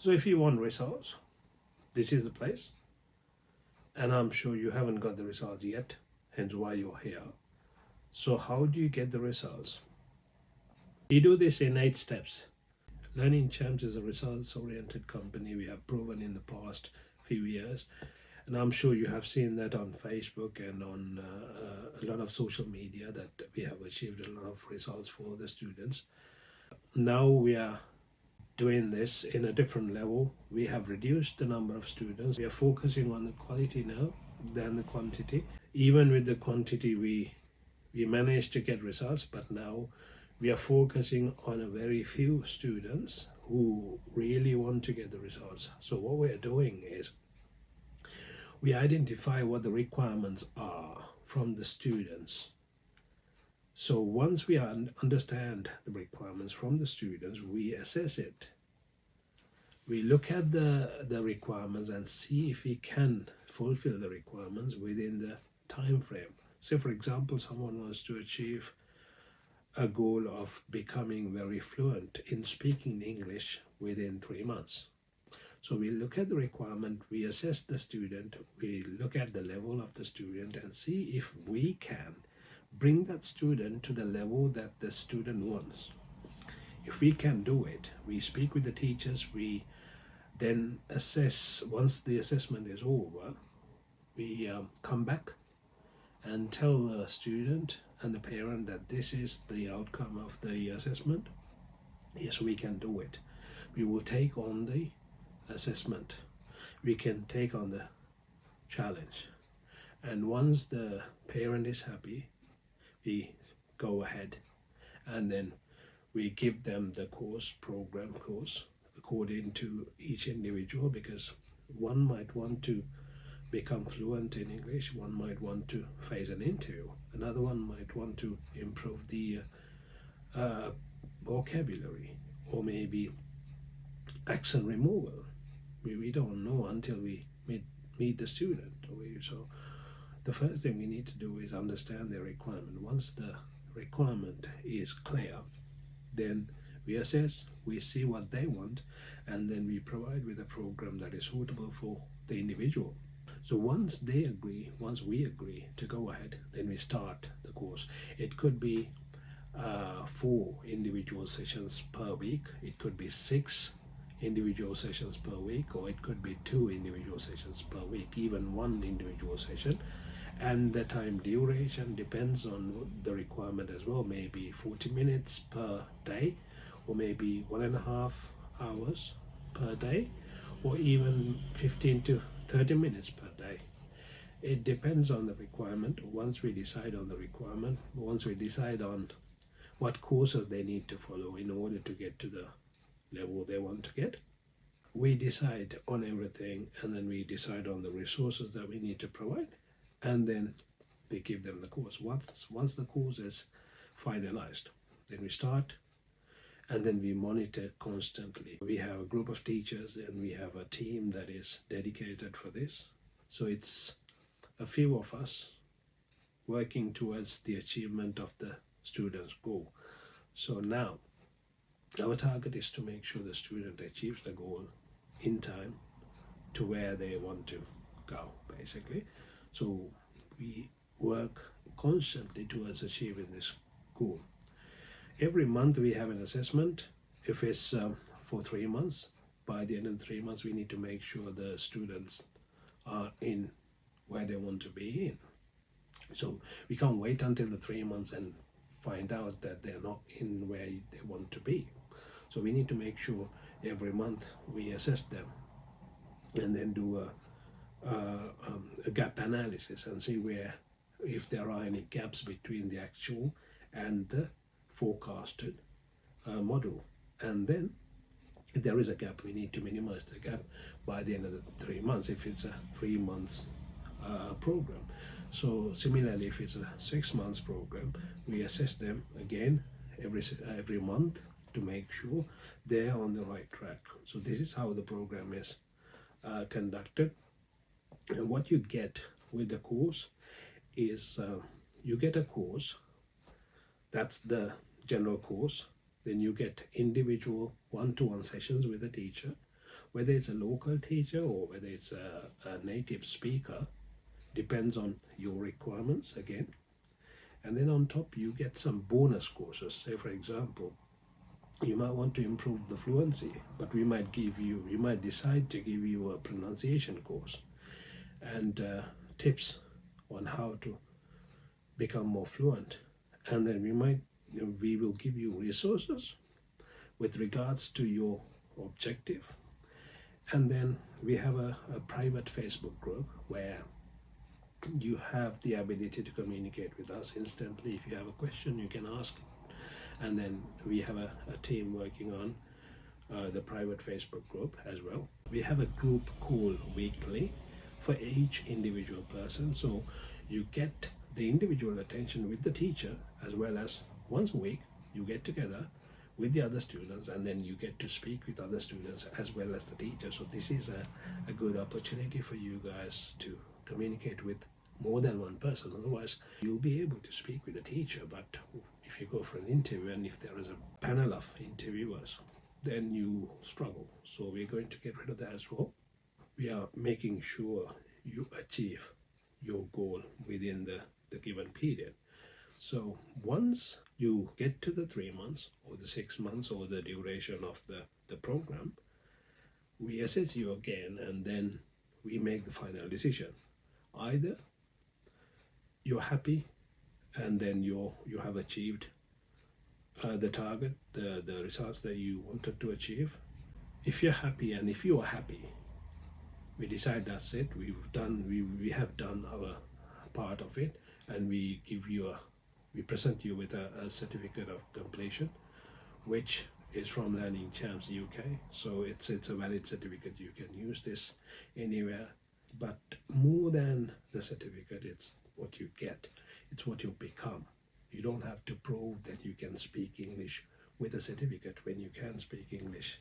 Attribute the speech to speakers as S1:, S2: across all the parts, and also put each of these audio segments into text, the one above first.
S1: So if you want results, this is the place. And I'm sure you haven't got the results yet, hence why you're here. So how do you get the results? We do this in 8 steps. Learning Champs is a results-oriented company. We have proven in the past few years. And I'm sure you have seen that on Facebook and on a lot of social media that we have achieved a lot of results for the students. Now we are doing this in a different level. We have reduced the number of students. We are focusing on the quality now than the quantity. Even with the quantity, we managed to get results, but now we are focusing on a very few students who really want to get the results. So what we are doing is we identify what the requirements are from the students. So once we understand the requirements from the students, we assess it. We look at the requirements and see if we can fulfill the requirements within the time frame. Say, for example, someone wants to achieve a goal of becoming very fluent in speaking English within 3 months. So we look at the requirement, we assess the student, we look at the level of the student and see if we can bring that student to the level that the student wants. If we can do it, we speak with the teachers, we then assess. Once the assessment is over, we come back and tell the student and the parent that this is the outcome of the assessment. Yes, we can do it. We will take on the assessment. We can take on the challenge. And once the parent is happy, we go ahead and then we give them the course according to each individual, because one might want to become fluent in English, one might want to face an interview, another one might want to improve the vocabulary, or maybe accent removal. We don't know until we meet the student. So the first thing we need to do is understand their requirement. Once the requirement is clear, then we assess, we see what they want, and then we provide with a program that is suitable for the individual. So once they agree, once we agree to go ahead, then we start the course. It could be 4 individual sessions per week, it could be 6 individual sessions per week, or it could be 2 individual sessions per week, even 1 individual session. And the time duration depends on the requirement as well, maybe 40 minutes per day, or maybe 1.5 hours per day, or even 15 to 30 minutes per day. It depends on the requirement. Once we decide on the requirement, once we decide on what courses they need to follow in order to get to the level they want to get, we decide on everything, and then we decide on the resources that we need to provide, and then we give them the course. Once the course is finalized, then we start, and then we monitor constantly. We have a group of teachers and we have a team that is dedicated for this. So it's a few of us working towards the achievement of the student's goal. So now our target is to make sure the student achieves the goal in time to where they want to go, basically. So we work constantly towards achieving this goal. Every month we have an assessment. If it's for 3 months, by the end of the 3 months we need to make sure the students are in where they want to be in. So we can't wait until the 3 months and find out that they're not in where they want to be. So we need to make sure every month we assess them and then do a gap analysis and see if there are any gaps between the actual and the forecasted model. And then if there is a gap, we need to minimize the gap by the end of the 3 months if it's a 3 months program. So similarly, if it's a 6 months program, we assess them again every month to make sure they're on the right track. So this is how the program is conducted. And what you get with the course is you get a course, that's the general course. Then you get individual one-to-one sessions with a teacher whether it's a local teacher or whether it's a native speaker, depends on your requirements again. And then on top you get some bonus courses. Say for example, you might want to improve the fluency, but we might decide to give you a pronunciation course and tips on how to become more fluent. And then we will give you resources with regards to your objective. And then we have a private Facebook group where you have the ability to communicate with us instantly. If you have a question, you can ask. And then we have a team working on the private Facebook group as well. We have a group call weekly for each individual person. So you get the individual attention with the teacher, as well as once a week you get together with the other students, and then you get to speak with other students as well as the teacher. So this is a good opportunity for you guys to communicate with more than one person. Otherwise you'll be able to speak with the teacher, but if you go for an interview and if there is a panel of interviewers, then you struggle. So we're going to get rid of that as well. We are making sure you achieve your goal within the given period. So once you get to the 3 months or the 6 months or the duration of the program, we assess you again, and then we make the final decision. Either you're happy and then you have achieved the target, the results that you wanted to achieve. If you're happy, and if you are happy, we decide that's it, we have done our part of it, and we present you with a certificate of completion, which is from Learning Champs UK. So it's a valid certificate. You can use this anywhere. But more than the certificate, it's what you get. It's what you become. You don't have to prove that you can speak English with a certificate when you can speak English.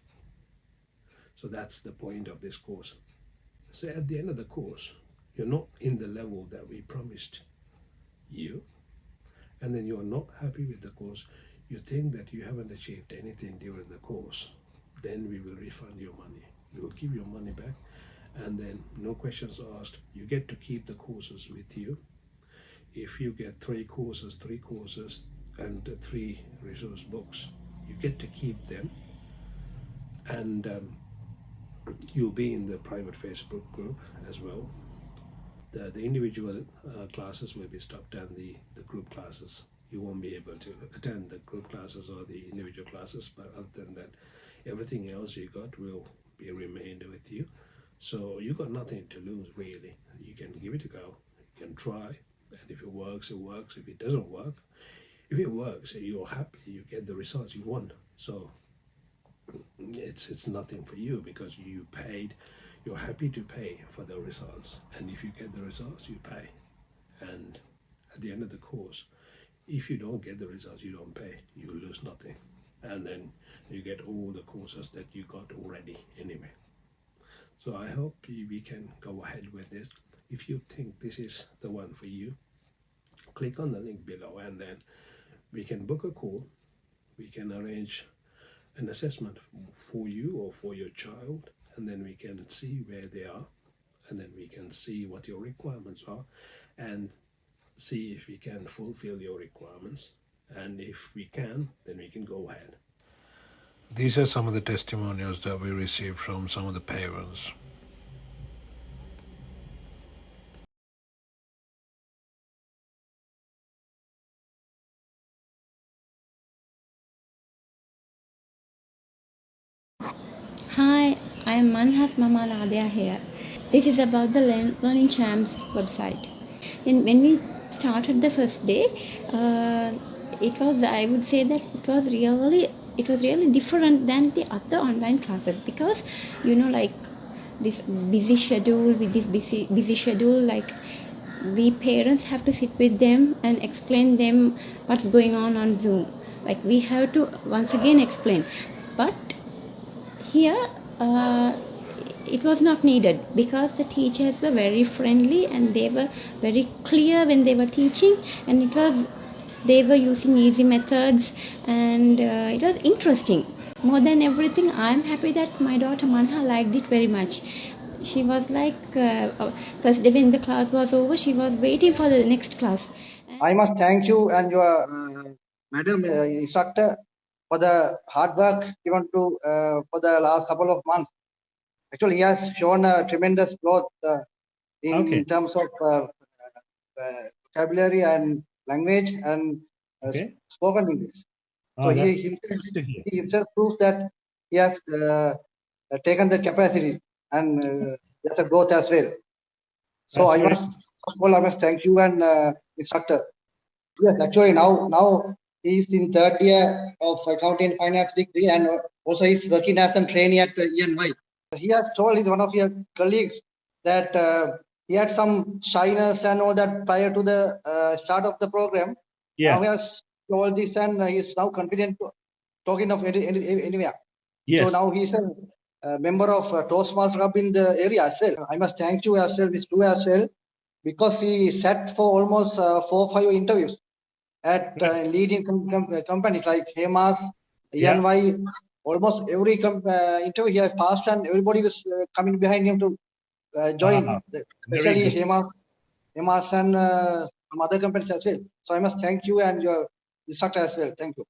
S1: So that's the point of this course. So at the end of the course, you're not in the level that we promised you, and then you're not happy with the course, you think that you haven't achieved anything during the course, then we will refund your money. We will give your money back, and then no questions asked. You get to keep the courses with you. If you get 3 courses and 3 resource books, you get to keep them, and you'll be in the private Facebook group as well. The individual classes will be stopped, and the group classes, you won't be able to attend the group classes or the individual classes, but other than that, everything else you got will be remained with you. So you got nothing to lose really. You can give it a go, you can try, and if it works, it works. If it doesn't work, if it works, you're happy, you get the results you want. So it's nothing for you, because you paid. You're happy to pay for the results, and if you get the results, you pay. And at the end of the course, if you don't get the results, you don't pay, you lose nothing, and then you get all the courses that you got already anyway. So I hope we can go ahead with this. If you think this is the one for you, click on the link below, and then we can book a call. We can arrange an assessment for you or for your child, and then we can see where they are, and then we can see what your requirements are, and see if we can fulfill your requirements. And if we can, then we can go ahead. These are some of the testimonials that we received from some of the parents.
S2: Hi, I am Manhas Mama Ladya here. This is about the Learning Champs website. When we started the first day, I would say that it was really different than the other online classes, because like this busy schedule, like we parents have to sit with them and explain them what's going on Zoom. Like we have to once again explain, but here it was not needed, because the teachers were very friendly and they were very clear when they were teaching, and they were using easy methods, and it was interesting. More than everything, I'm happy that my daughter Manha liked it very much. She was like, first day when the class was over, she was waiting for the next class.
S3: I must thank you and your madam instructor for the hard work given to for the last couple of months. Actually, he has shown a tremendous growth in terms of vocabulary and language and spoken English. So
S1: Oh, that's good to hear.
S3: he himself proves that he has taken the capacity and there's a growth as well. So
S1: That's
S3: I
S1: very
S3: must, first of all, I must thank you and instructor. Yes, actually now he is in third year of accounting and finance degree and also he's working as a trainee at ENY. He has told his one of your colleagues that he had some shyness and all that prior to the start of the program.
S1: Yeah.
S3: Now he has told this and he is now confident to talking of anywhere.
S1: Yes.
S3: So now he's a member of Toastmaster Club in the area as well. I must thank you as well, Ms. Tu as well, because he sat for almost 4 or 5 interviews at leading companies like Hemas, ENY, almost every interview he has passed and everybody was coming behind him to join, especially Hemas and some other companies as well. So I must thank you and your instructor as well. Thank you.